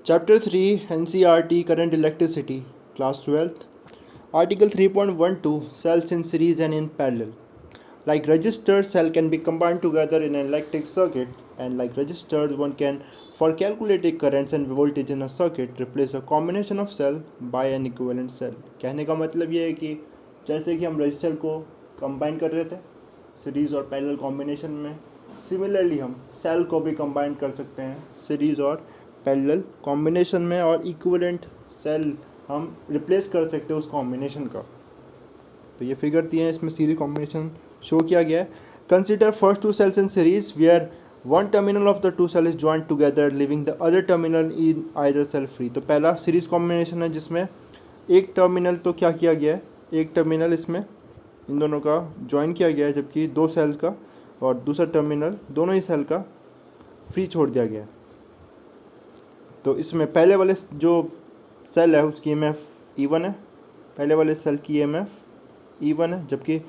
Chapter 3 NCERT Current Electricity Class 12th Article 3.12 Cells in series and in parallel. Like resistors, cell can be combined together in an electric circuit, and like resistors, one can, for calculating currents and voltage in a circuit, replace a combination of cell by an equivalent cell. कहने का मतलब ये है कि जैसे कि हम register को कंबाइन कर रहे थे सीरीज और पैरेलल कॉम्बिनेशन में, सिमिलरली हम सेल को भी कंबाइन कर सकते हैं सीरीज और पैरेलल कॉम्बिनेशन में, और इक्विवेलेंट सेल हम रिप्लेस कर सकते हैं उस कॉम्बिनेशन का. तो ये फिगर दिए हैं, इसमें सीरीज कॉम्बिनेशन शो किया गया है. Consider first two cells in series where one terminal of the two cell is joint together leaving the other terminal in either cell free. तो पहला सीरीज कॉम्बिनेशन है जिसमें एक टर्मिनल तो क्या किया गया है, एक टर्मिनल इसमें इन दोनों का ज्वाइन किया गया है, जबकि दो सेल का और दूसरा टर्मिनल दोनों ही सेल का फ्री छोड़ दिया गया है. तो इसमें पहले वाले जो सेल है उसकी EMF E1 है, पहले वाले सेल की EMF E1 है, जबकि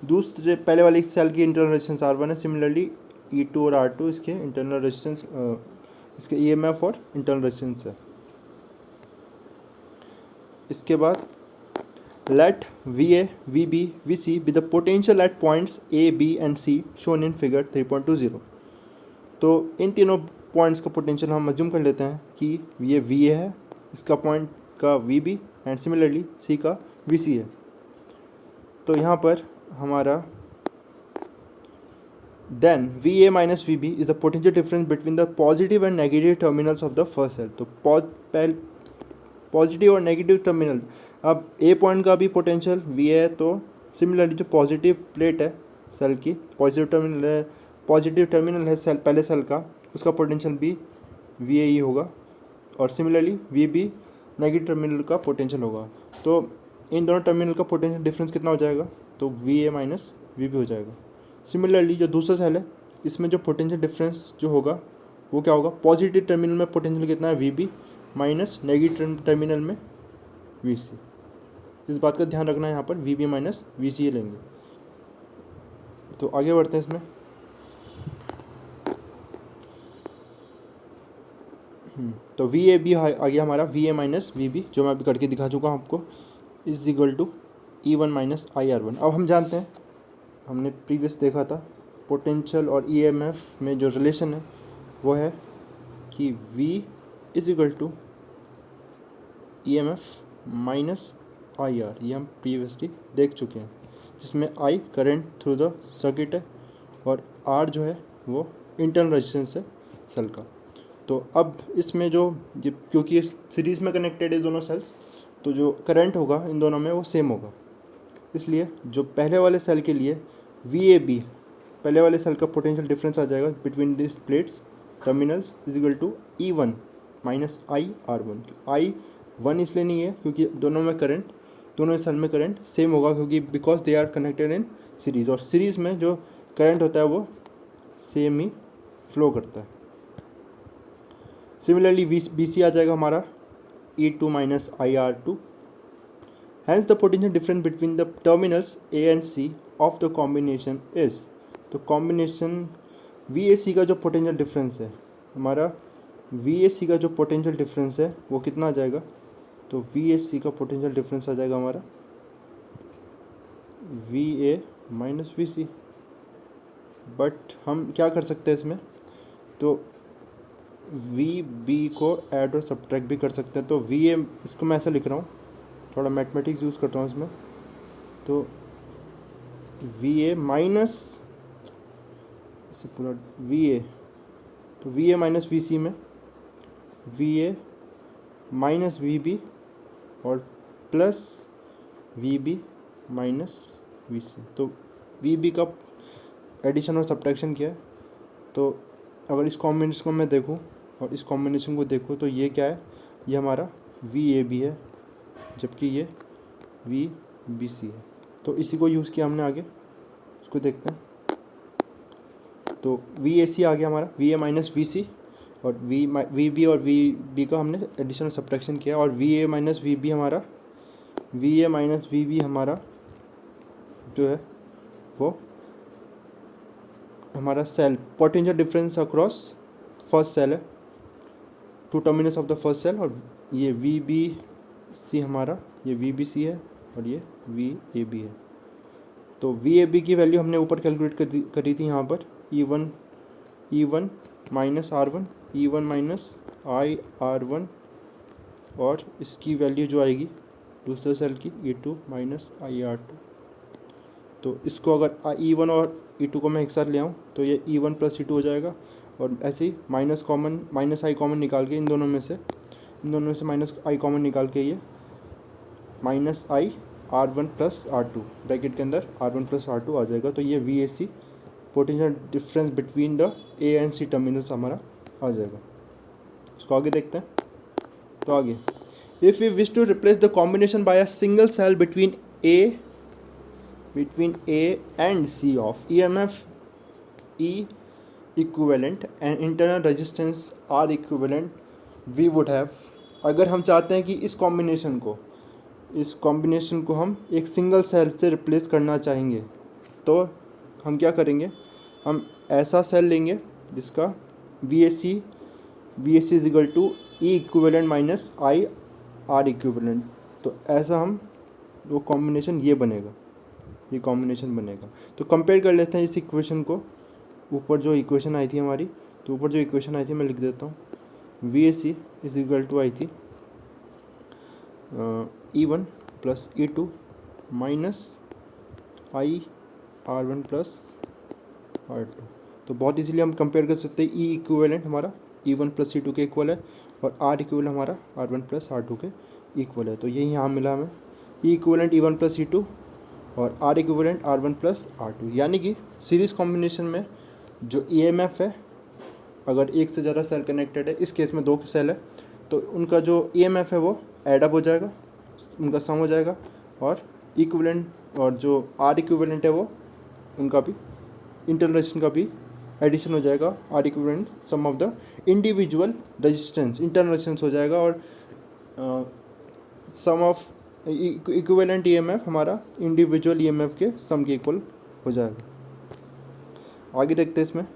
दूसरे पहले वाली सेल की इंटरनल रेजिस्टेंस R1 है. सिमिलरली E2 और R2 इसके इंटरनल रेजिस्टेंस, इसके EMF और इंटरनल रेजिस्टेंस है. इसके बाद let VA, VB, VC be the potential at points A, B and C shown in figure 3.20. तो इन तीनों पॉइंट्स का पोटेंशियल हम अज्यूम कर लेते हैं कि ये VA है, इसका पॉइंट का VB एंड सिमिलरली C का VC है. तो यहाँ पर हमारा then VA minus VB is the potential difference between the positive and negative terminals of the first cell. तो पॉजिटिव और नेगेटिव टर्मिनल, अब ए पॉइंट का भी पोटेंशियल VA है, तो सिमिलरली जो पॉजिटिव प्लेट है सेल की, पॉजिटिव टर्मिनल है सेल पहले सेल का, उसका पोटेंशियल भी VA ही होगा, और सिमिलरली VB नेगेटिव टर्मिनल का पोटेंशियल होगा. तो इन दोनों टर्मिनल का पोटेंशियल डिफरेंस कितना हो जाएगा, तो VA माइनस VB हो जाएगा. सिमिलरली जो दूसरा सेल है इसमें जो पोटेंशियल डिफरेंस जो होगा वो क्या होगा, पॉजिटिव टर्मिनल में पोटेंशियल कितना है VB माइनस नेगेटिव टर्मिनल में VC. इस बात का ध्यान रखना है, यहाँ पर VB माइनस VC लेंगे. तो आगे बढ़ते हैं इसमें. तो VAB आ गया हमारा VA माइनस VB, जो मैं अभी करके दिखा चुका हूँ आपको, is equal to E1 minus IR1. अब हम जानते हैं, हमने प्रीवियस देखा था पोटेंशियल और EMF में जो रिलेशन है वो है कि V is equal to EMF minus IR. ये हम प्रीवियसली देख चुके हैं, जिसमें I current through the circuit है और R जो है वो इंटरनल रेजिस्टेंस है सेल का. तो अब इसमें जो क्योंकि सीरीज़ में कनेक्टेड है दोनों सेल्स, तो जो करंट होगा इन दोनों में वो सेम होगा. इसलिए जो पहले वाले सेल के लिए VAB, पहले वाले सेल का पोटेंशियल डिफरेंस आ जाएगा between this plates terminals is equal to E1 minus IR1. I1 इसलिए नहीं है क्योंकि दोनों में करंट, दोनों सेल में करंट सेम होगा, क्योंकि because they are connected in series, और सीरीज़ में जो करंट होता है वो सेम ही फ्लो करता है. सिमिलरली BC आ जाएगा हमारा E2 minus IR2. Hence the potential difference between the terminals A and C of the combination is, तो कॉम्बिनेशन VAC का जो पोटेंशियल डिफरेंस है हमारा, VAC का जो पोटेंशियल डिफरेंस है वो कितना आ जाएगा, तो VAC का पोटेंशियल डिफरेंस आ जाएगा हमारा VA माइनस VC. बट हम क्या कर सकते हैं इसमें, तो VB को ऐड और सब्ट्रैक्ट भी कर सकते हैं. तो VA, इसको मैं ऐसा लिख रहा हूँ, थोड़ा मैथमेटिक्स यूज़ करता हूँ इसमें. तो VA माइनस, इससे पूरा VA, तो VA माइनस VC में VA माइनस VB और प्लस VB माइनस VC. तो VB का एडिशन और सब्ट्रैक्शन किया है. तो अगर इस कॉम्बिनेशन को मैं देखूँ और इस कॉम्बिनेशन को देखूँ तो ये क्या है, ये हमारा VAB है, जबकि ये VBC है. तो इसी को यूज़ किया हमने, आगे उसको देखते हैं. तो VAC आ गया हमारा VA माइनस VC, और VB और VB का हमने एडिशन और सब्ट्रैक्शन किया, और VA माइनस VB हमारा, VA माइनस VB हमारा जो है वो हमारा cell potential difference across first cell है. Two terminals of the first cell, और ये वी बी सी हमारा, ये वी बी सी है और ये वी ए बी है। तो वी ए बी की वैल्यू हमने ऊपर कैलकुलेट करी थी यहाँ पर, E one minus R one, E one minus I R one, और इसकी वैल्यू जो आएगी दूसरे सेल की E two minus I R two. तो इसको अगर ई वन और ई टू को मैं एक साथ ले आऊँ तो ये E one plus E two हो जाएगा, और ऐसे ही माइनस आई कॉमन निकाल के इन दोनों में से माइनस आई कॉमन निकाल के ये minus I R one plus R two, bracket के अंदर R one plus R two आ जाएगा। तो ये V A C potential difference between the A and C terminals हमारा आ जाएगा। इसको आगे देखते हैं। तो आगे, if we wish to replace the combination by a single cell between A and C of EMF E equivalent and internal resistance R equivalent, we would have, अगर हम चाहते हैं कि इस कॉम्बिनेशन को हम एक सिंगल सेल से रिप्लेस करना चाहेंगे, तो हम क्या करेंगे, हम ऐसा सेल लेंगे जिसका V A C is equal to E equivalent minus I R equivalent. तो ऐसा हम वो कॉम्बिनेशन ये कॉम्बिनेशन बनेगा। तो कंपेयर कर लेते हैं इस इक्वेशन को, ऊपर जो इक्वेशन आई थी हमारी, तो ऊपर जो इक्वेशन आई थी मैं लिख देता हूँ, V A C is equal to आई थी E one plus E two minus I R one plus R two. तो बहुत इजीली हम कंपेयर कर सकते हैं, ई इक्विवेलेंट हमारा E one plus E two के इक्वल है, और आर इक्विवेलेंट हमारा R one plus R two के इक्वल है। तो यही यहाँ मिला हमें, E equivalent E one plus E two और R equivalent R one plus R two. यानी कि सीरीज़ कॉम्बिनेशन में जो EMF है, अगर एक से ज़्यादा सेल कनेक्टेड है, इस केस में दो सेल है, तो उनका जो EMF है वो एडअप हो जाएगा, उनका सम हो जाएगा, और इक्विवेलेंट और जो आर इक्विवेलेंट है वो उनका भी इंटरनल रेजिस्टेंस का भी एडिशन हो जाएगा, R equivalent sum of the individual resistance, internal resistance हो जाएगा, और सम ऑफ इक्विवेलेंट EMF हमारा इंडिविजुअल EMF के सम के इक्वल हो जाएगा। आगे देखते हैं इसमें,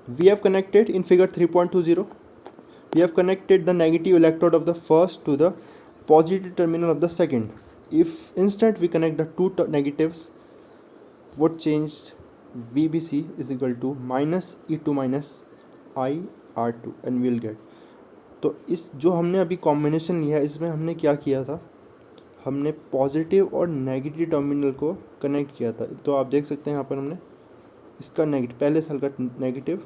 we have connected in figure 3.20, we have connected the negative electrode of the first to the positive terminal of the second. If instant we connect the two negatives would change VBC is equal to minus E2 minus IR2 and will get. तो इस जो हमने अभी combination लिया है, इसमें हमने क्या किया था, हमने पॉजिटिव और नेगेटिव टर्मिनल को कनेक्ट किया था। तो आप देख सकते हैं यहाँ पर हमने इसका नेगेटिव, पहले सेल का नेगेटिव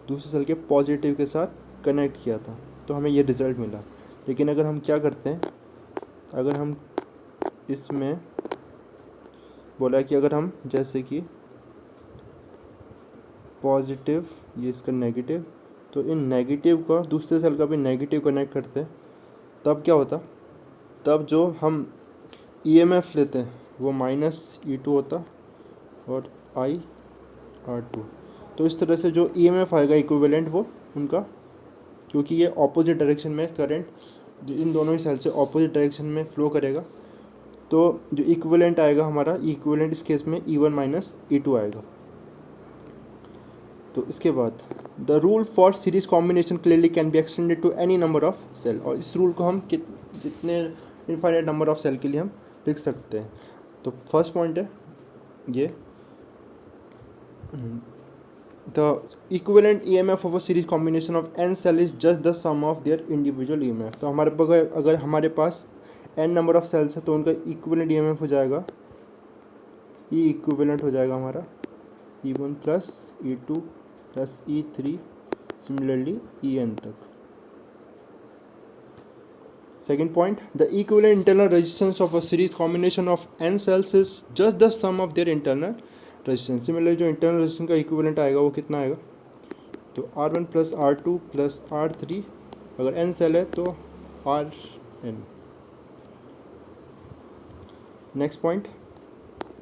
दूसरे सेल के पॉजिटिव के साथ कनेक्ट किया था, तो हमें ये रिज़ल्ट मिला। लेकिन अगर हम क्या करते हैं, अगर हम इसमें बोला कि अगर हम जैसे कि पॉजिटिव ये इसका नेगेटिव, तो इन नेगेटिव का दूसरे सेल का भी नेगेटिव कनेक्ट करते हैं, तब क्या होता, तब जो हम EMF लेते हैं वो माइनस E2 होता और IR2। तो इस तरह से जो EMF आएगा इक्विवेलेंट वो उनका, क्योंकि ये ऑपोजिट डायरेक्शन में करंट इन दोनों ही सेल से ऑपोजिट डायरेक्शन में फ्लो करेगा, तो जो इक्विवेलेंट आएगा हमारा इक्विवेलेंट इस केस में E1 माइनस E2 आएगा। तो इसके बाद the rule for series combination clearly can be extended to any number of cell, और इस रूल को हम जितने इनफाइनाइट नंबर ऑफ सेल के लिए हम लिख सकते हैं। तो फर्स्ट पॉइंट है ये, the equivalent EMF of a series combination of n cell is just the sum of their individual EMF। तो अगर हमारे पास n नंबर ऑफ सेल्स है तो उनका इक्विवेलेंट EMF हो जाएगा, E इक्विवेलेंट हो जाएगा हमारा E1 plus E2 plus E3 similarly En तक। Second point, the equivalent internal resistance of a series combination of n cells is just the sum of their internal resistance। Similarly जो internal resistance का equivalent आएगा वो कितना आएगा, तो R1 plus R2 plus R3, अगर n cell है तो Rn। Next point,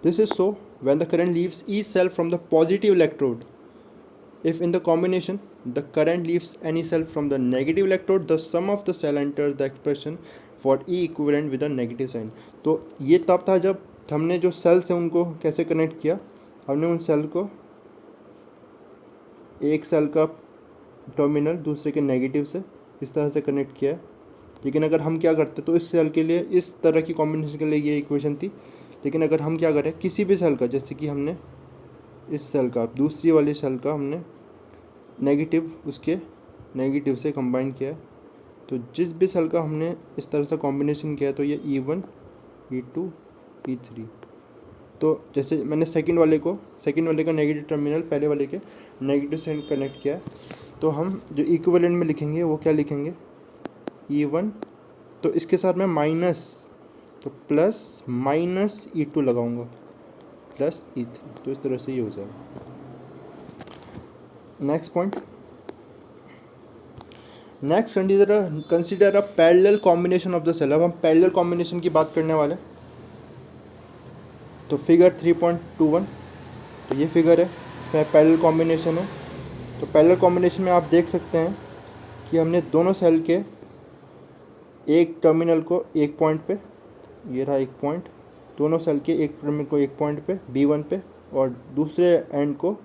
this is so when the current leaves each cell from the positive electrode. If in the combination the current leaves any cell from the negative electrode, the sum of the cell enters the expression for E equivalent with a negative sign। तो ये तब था जब हमने जो sales हैं उनको कैसे कनेक्ट किया, हमने उन सेल को एक सेल का टर्मिनल दूसरे के नेगेटिव से इस तरह से कनेक्ट किया है। लेकिन अगर हम क्या करते तो इस सेल के लिए, इस तरह की कॉम्बिनेशन के लिए ये इक्वेशन थी। लेकिन अगर हम क्या करें, किसी भी सेल का, जैसे कि हमने इस सेल का, दूसरी वाली सेल का हमने नेगेटिव, उसके नेगेटिव से कंबाइन किया है, तो जिस भी सेल का हमने इस तरह से कॉम्बिनेशन किया है तो ये E1 E2 E3। तो जैसे मैंने सेकंड वाले का नेगेटिव टर्मिनल पहले वाले के नेगेटिव से कनेक्ट किया है, तो हम जो इक्विवेलेंट में लिखेंगे वो क्या लिखेंगे, E1, तो इसके साथ मैं माइनस, तो प्लस माइनस E2 लगाऊंगा प्लस E3, तो इस तरह से ये हो जाएगा। Next point, next consider a parallel combination of the cell. अब हम पैरेलल कॉम्बिनेशन की बात करने वाले। तो फिगर 3.21, तो ये फिगर है, इसमें पैरेलल कॉम्बिनेशन है। तो पैरेलल कॉम्बिनेशन में आप देख सकते हैं कि हमने दोनों सेल के एक टर्मिनल को एक पॉइंट पे, ये रहा एक पॉइंट, दोनों सेल के एक टर्मिनल को एक पॉइंट पे B1 पे, और दूसरे एंड को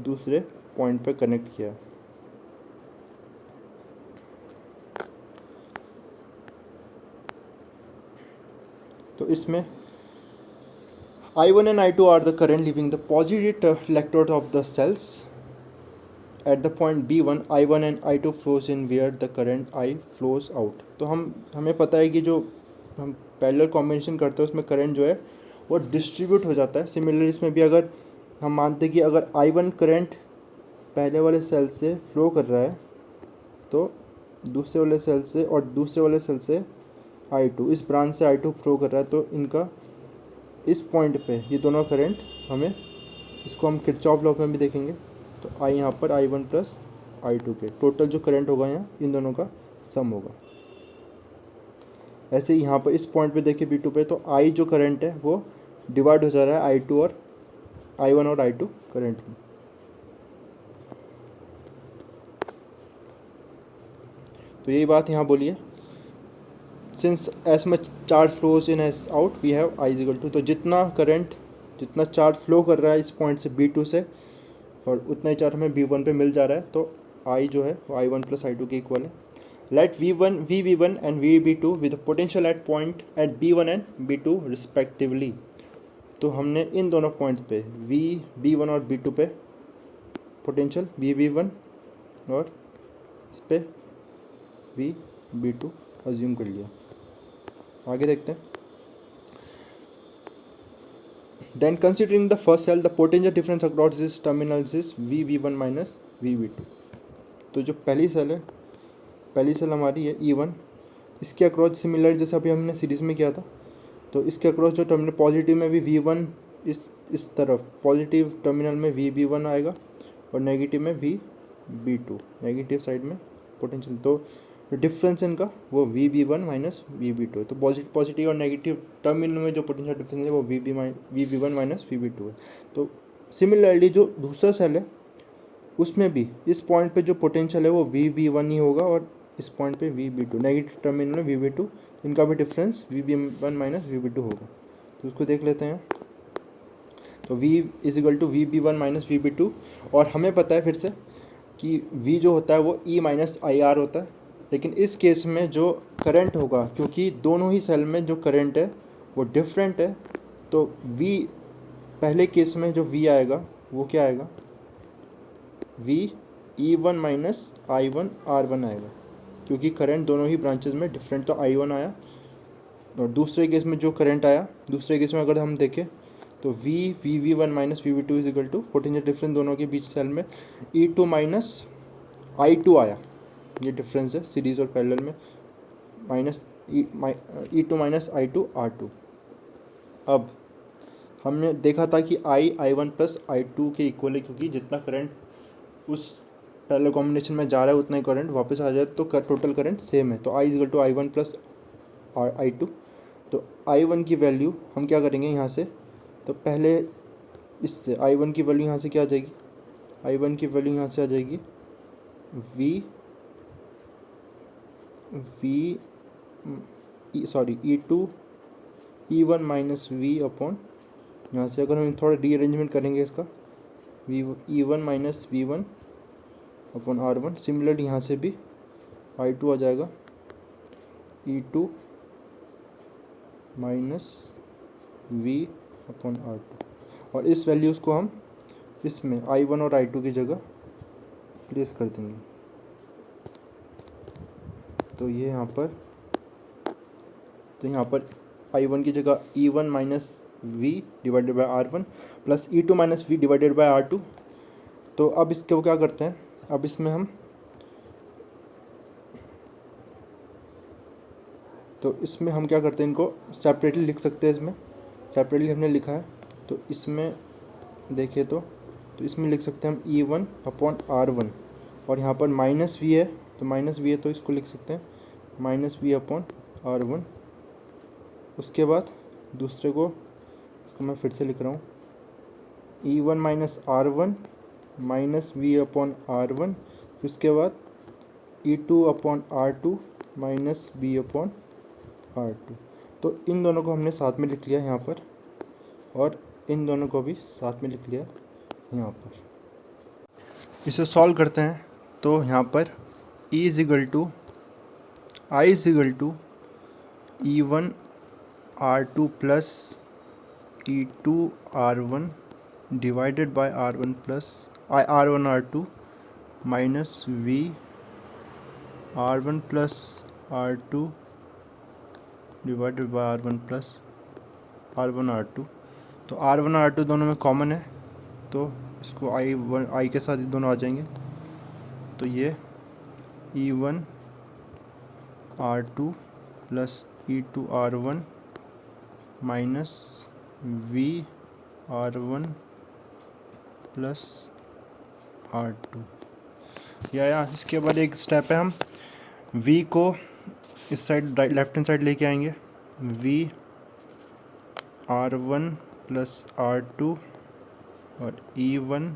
दूसरे पॉइंट पे कनेक्ट किया। तो इसमें I1 and I2 are the current leaving the positive electrode of the cells. At the point B1, I1 and I2 flows in where the current I flows out. तो हमें पता है कि जो हम पैरेलल कॉम्बिनेशन करते हैं उसमें करंट जो है वो डिस्ट्रीब्यूट हो जाता है। सिमिलरली इसमें भी अगर हम मानते हैं कि अगर I1 करंट पहले वाले सेल से फ्लो कर रहा है तो दूसरे वाले सेल से, और दूसरे वाले सेल से I2, इस ब्रांच से I2 फ्लो कर रहा है, तो इनका इस पॉइंट पे ये दोनों करंट, हमें इसको हम किरचॉफ लॉ में भी देखेंगे, तो आई यहाँ पर I1 प्लस I2 के टोटल जो करंट होगा यहाँ इन दोनों का सम होगा। ऐसे ही यहाँ पर इस पॉइंट पे देखिए B2 पे, तो I जो करंट है वो डिवाइड हो जा रहा है I1 और I2 करंट में। तो यही बात यहाँ बोलिए, since as much charge flows in as out we have I is equal to, तो जितना चार्ज फ्लो कर रहा है इस पॉइंट से B2 से, और उतना ही चार्ज हमें B1 पे मिल जा रहा है, तो I जो है वो I1 प्लस I2 के इक्वल है। Let VV1 and VB2 with potential at point at B1 and B2 respectively. तो हमने इन दोनों पॉइंट्स पे B1 और B2 पे पोटेंशियल VB1 और इस पे VB2 अज्यूम कर लिया। आगे देखते हैं। Then considering the first cell, the potential difference across these terminals is VB1 minus VB2। तो जो पहली सेल हमारी है E1, इसके अक्रॉस सिमिलर जैसे अभी हमने सीरीज़ में किया था, तो इसके अक्रॉस जो टर्मिनल पॉजिटिव में भी V1, इस तरफ पॉजिटिव टर्मिनल में VB1 आएगा और नेगेटिव में VB2, नेगेटिव साइड में पोटेंशियल। तो डिफरेंस इनका वो VB1 माइनस VB2 है। तो पॉजिटिव और नेगेटिव टर्मिनल में जो पोटेंशियल डिफरेंस है वो VB1 माइनस VB2 है। तो सिमिलरली जो दूसरा सेल है उसमें भी इस पॉइंट पे जो पोटेंशियल है वो VB1 ही होगा, और इस पॉइंट पे VB2, नेगेटिव टर्मिनल में VB2, इनका भी डिफरेंस VB1 माइनस VB2 होगा। तो उसको देख लेते हैं। तो V is equal to VB1 minus VB2, और हमें पता है फिर से कि V जो होता है वो E माइनस IR होता है। लेकिन इस केस में जो करंट होगा, क्योंकि दोनों ही सेल में जो करंट है वो डिफरेंट है, तो V पहले केस में जो V आएगा वो क्या आएगा, V E1 minus I1 R1 आएगा, क्योंकि करंट दोनों ही ब्रांचेस में डिफरेंट। तो I1 आया, और दूसरे केस में जो करंट आया, दूसरे केस में अगर हम देखें तो VB1 minus VB2 is equal to potential difference दोनों के बीच सेल में E2 माइनस I2 आया, ये डिफरेंस है सीरीज और पैरेलल में, minus E2 minus I2 R2। अब हमने देखा था कि I1 प्लस I2 के इक्वल है, क्योंकि जितना करंट उस पैरेलल कॉम्बिनेशन में जा रहा है उतना ही करंट वापस आ जाए, तो टोटल करंट सेम है। तो I is equal to I1 plus I2। तो I1 की वैल्यू हम क्या करेंगे यहाँ से, तो पहले इससे I1 की वैल्यू यहाँ से क्या आ जाएगी, I1 की वैल्यू यहाँ से आ जाएगी E1 माइनस V अपॉन, यहाँ से अगर हम थोड़ा रीअरेंजमेंट करेंगे इसका, E1 minus V1 upon R1। Similarly यहाँ से भी I2 आ जाएगा E2 minus V upon R2, और इस वैल्यूज़ को हम इसमें I1 और I2 की जगह प्लेस कर देंगे। तो ये यहाँ पर I1 की जगह E1 minus V divided by R1 plus E2 minus V divided by R2। तो अब इसको क्या करते हैं, अब इसमें हम क्या करते हैं, इनको सेपरेटली लिख सकते हैं। इसमें सेपरेटली हमने लिखा है, तो इसमें देखें तो इसमें लिख सकते हैं हम E1 अपॉन R1, और यहाँ पर माइनस V है, तो माइनस V है तो इसको लिख सकते हैं माइनस V अपॉन R1। उसके बाद दूसरे को, इसको मैं फिर से लिख रहा हूँ, E1 minus R1 minus V upon R1, फिर उसके बाद E2 upon R2 minus V upon R2। तो इन दोनों को हमने साथ में लिख लिया यहाँ पर, और इन दोनों को भी साथ में लिख लिया यहाँ पर। इसे सॉल्व करते हैं, तो यहाँ पर I is equal to E1 R2 plus E2 R1 divided by R1 plus R1 R2 minus V R1 plus R2 divided by R1 plus R1 R2। तो R1 R2 दोनों में कॉमन है, तो इसको I के साथ ही दोनों आ जाएंगे। तो ये E1 R2 plus E2 R1 minus V R1 plus R2। या इसके बाद एक स्टेप है, हम V को इस साइड लेफ्ट हैंड साइड लेके आएंगे। V R1 प्लस R2 और E1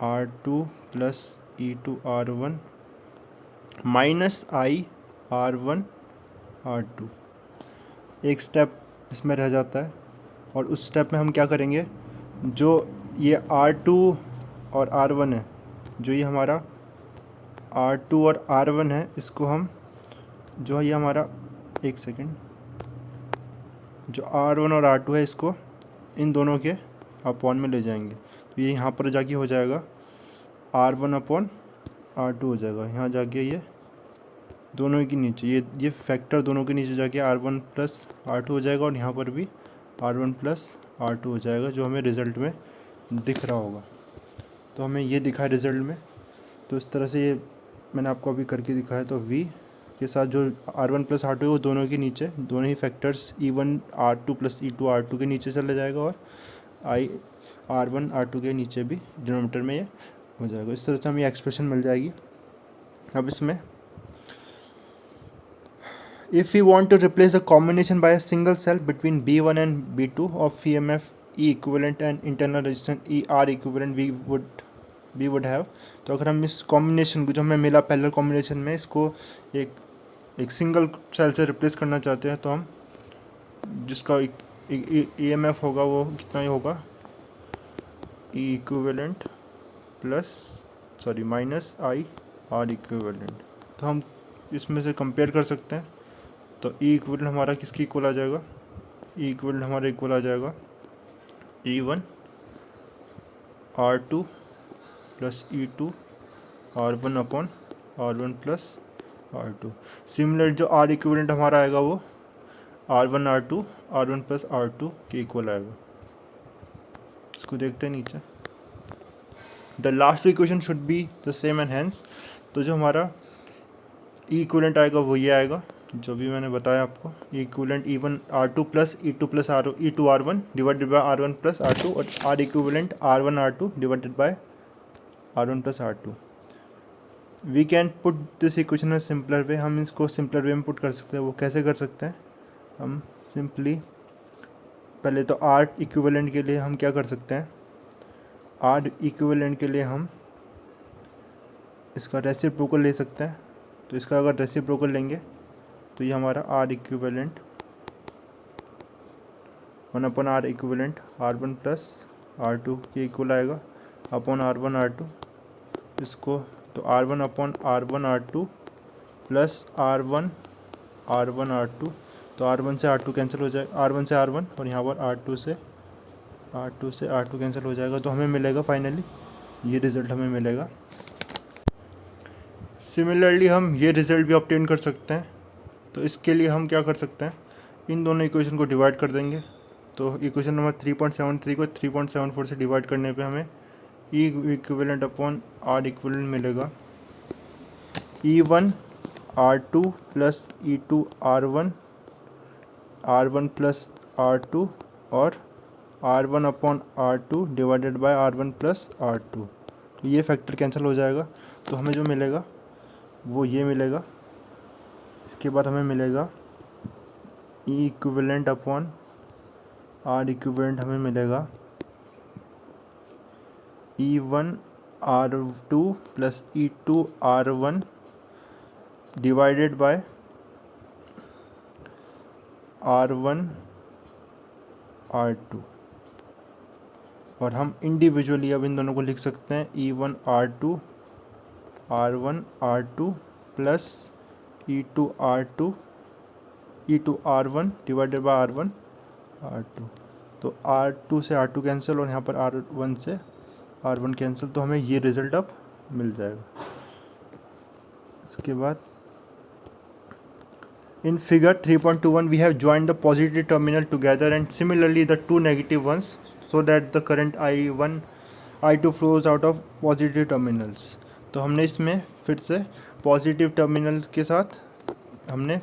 R2 plus E2 R1 minus I R1 R2। एक स्टेप इसमें रह जाता है, और उस स्टेप में हम क्या करेंगे, जो ये R2 और R1 है, जो ये हमारा R2 और R1 है, इसको हम जो ये हमारा एक सेकेंड जो R1 और R2 है, इसको इन दोनों के अपॉन में ले जाएंगे। तो ये यहाँ पर जाके हो जाएगा R1 अपॉन R2 हो जाएगा। यहाँ जाके ये दोनों के नीचे ये फैक्टर दोनों के नीचे जाके R1 प्लस R2 हो जाएगा, और यहाँ पर भी R1 प्लस R2 हो जाएगा, जो हमें रिज़ल्ट में दिख रहा होगा। तो हमें ये दिखा है रिज़ल्ट में। तो इस तरह से ये मैंने आपको अभी करके दिखाया। तो V के साथ जो R1 प्लस R2 है, वो दोनों के नीचे, दोनों ही factors E1 R2 plus E2 R2 के नीचे चले जाएगा, और I R1 R2 के नीचे भी डिनोमिनेटर में ये हो जाएगा। इस तरह से हमें एक्सप्रेशन मिल जाएगी। अब इसमें if we want to replace the combination by a single cell between B1 and B2 of EMF E equivalent and internal resistance E R equivalent we would have। तो अगर हम इस कॉम्बिनेशन को, जो हमें मिला पैरेलल कॉम्बिनेशन में, इसको एक सिंगल सेल से रिप्लेस करना चाहते हैं, तो हम जिसका EMF होगा वो कितना ही होगा, E equivalent minus I R equivalent. तो हम इसमें से कंपेयर कर सकते हैं। तो E इक्विवेलेंट हमारा किसकी इक्वल आ जाएगा, E इक्विवेलेंट हमारा इक्वल आ जाएगा E1 R2 plus E2 R1 upon R1 plus R2। Similar जो R इक्विवेलेंट हमारा आएगा वो R1 R2 R1 plus R2 के इक्वल आएगा। इसको देखते हैं नीचे। The last equation should be the same and hence. तो जो हमारा E इक्विवेलेंट आएगा वो ये आएगा, जो भी मैंने बताया आपको। E equivalent E1 R2 plus E2 plus E2 R1 divided by R1 plus R2, और R equivalent R1 R2 divided by R1 plus R2। We can put this equation in simpler way. हम इसको simpler way में put कर सकते हैं। वो कैसे कर सकते हैं, हम सिंपली पहले तो R इक्विवेलेंट के लिए हम क्या कर सकते हैं, R इक्विवेलेंट के लिए हम इसका रेसिप्रोकल ले सकते हैं। तो इसका अगर रेसिप्रोकल लेंगे तो ये हमारा R equivalent 1 upon R equivalent R1 plus R2 के इक्वल आएगा अपॉन R1 R2। इसको तो R1 upon R1 R2 plus R1 R2, तो R1 से R2 कैंसिल हो जाएगा, R1 से R1, और यहाँ पर R2 से R2 कैंसिल हो जाएगा। तो हमें मिलेगा फाइनली ये रिज़ल्ट हमें मिलेगा। सिमिलरली हम ये रिज़ल्ट भी ऑब्टेन कर सकते हैं। तो इसके लिए हम क्या कर सकते हैं, इन दोनों इक्वेशन को डिवाइड कर देंगे। तो इक्वेशन नंबर 3.73 को 3.74 से डिवाइड करने पे हमें E equivalent upon R equivalent मिलेगा। E1 R2 plus E2 R1, R1 plus R2 और R1 upon R2 divided by R1 plus R2। तो ये फैक्टर कैंसिल हो जाएगा, तो हमें जो मिलेगा वो ये मिलेगा। इसके बाद हमें मिलेगा E equivalent upon R equivalent, हमें मिलेगा E1 R2 plus E2 R1 divided by R1 R2, और हम इंडिविजुअली अब इन दोनों को लिख सकते हैं E1 R2 R1 R2 plus E2 R2 E2 R1 divided by R1 R2। तो R2 से R2 कैंसिल और यहाँ पर R1 से R1 कैंसिल, तो हमें ये रिजल्ट अब मिल जाएगा। इसके बाद in figure 3.21 we have joined the positive terminal together and similarly the two negative ones so that the current I1 I2 flows out of positive terminals। तो हमने इसमें फिर से पॉजिटिव टर्मिनल के साथ हमने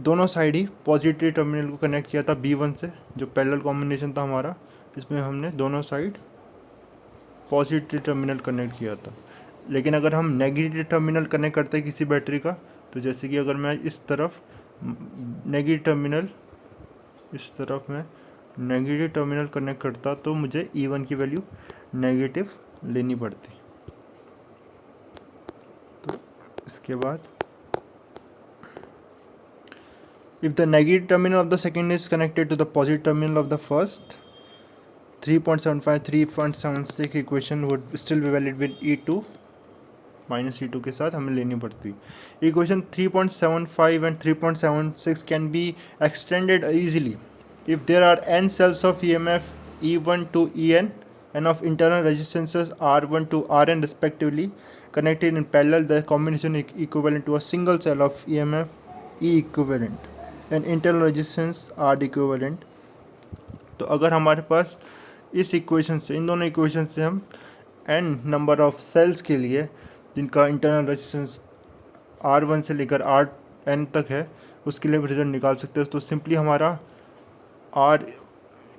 दोनों साइड ही पॉजिटिव टर्मिनल को कनेक्ट किया था B1 से, जो पैरेलल कॉम्बिनेशन था हमारा, इसमें हमने दोनों साइड पॉजिटिव टर्मिनल कनेक्ट किया था। लेकिन अगर हम नेगेटिव टर्मिनल कनेक्ट करते हैं किसी बैटरी का, तो जैसे कि अगर मैं इस तरफ नेगेटिव टर्मिनल, इस तरफ मैं नेगेटिव टर्मिनल कनेक्ट करता, तो मुझे E1 की वैल्यू नेगेटिव लेनी पड़ती। तो इसके बाद if the negative terminal of the second is connected to the positive terminal of the first, 3.75 3.76 equation would still be valid with E2 minus E2 के साथ हमें लेनी पड़ती। Equation 3.75 and 3.76 can be extended easily if there are n cells of EMF E1 to En and of internal resistances R1 to Rn respectively connected in parallel. The combination equivalent to a single cell of EMF E equivalent and internal resistance R equivalent। तो अगर हमारे पास इस equation से, इन दोनों equation से हम n number of sales के लिए जिनका इंटरनल रेजिस्टेंस R1 से लेकर Rn तक है, उसके लिए भी रिजल्ट निकाल सकते हैं। तो सिंपली हमारा R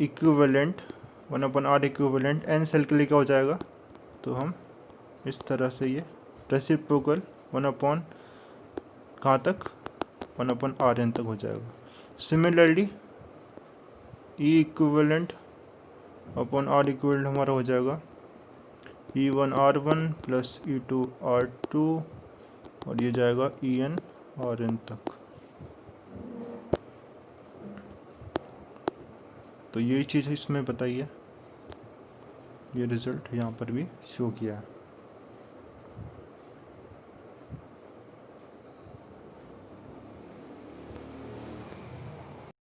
equivalent 1/R equivalent n cell के लिए क्या हो जाएगा, तो हम इस तरह से ये रेसिप्रोकल 1/ कहाँ तक 1/Rn तक हो जाएगा। Similarly E equivalent upon R equivalent हमारा हो जाएगा E1 R1 plus E2 R2 और ये जाएगा En Rn तक। तो ये चीज़ इसमें बताइए, ये रिज़ल्ट यहाँ पर भी शो किया है।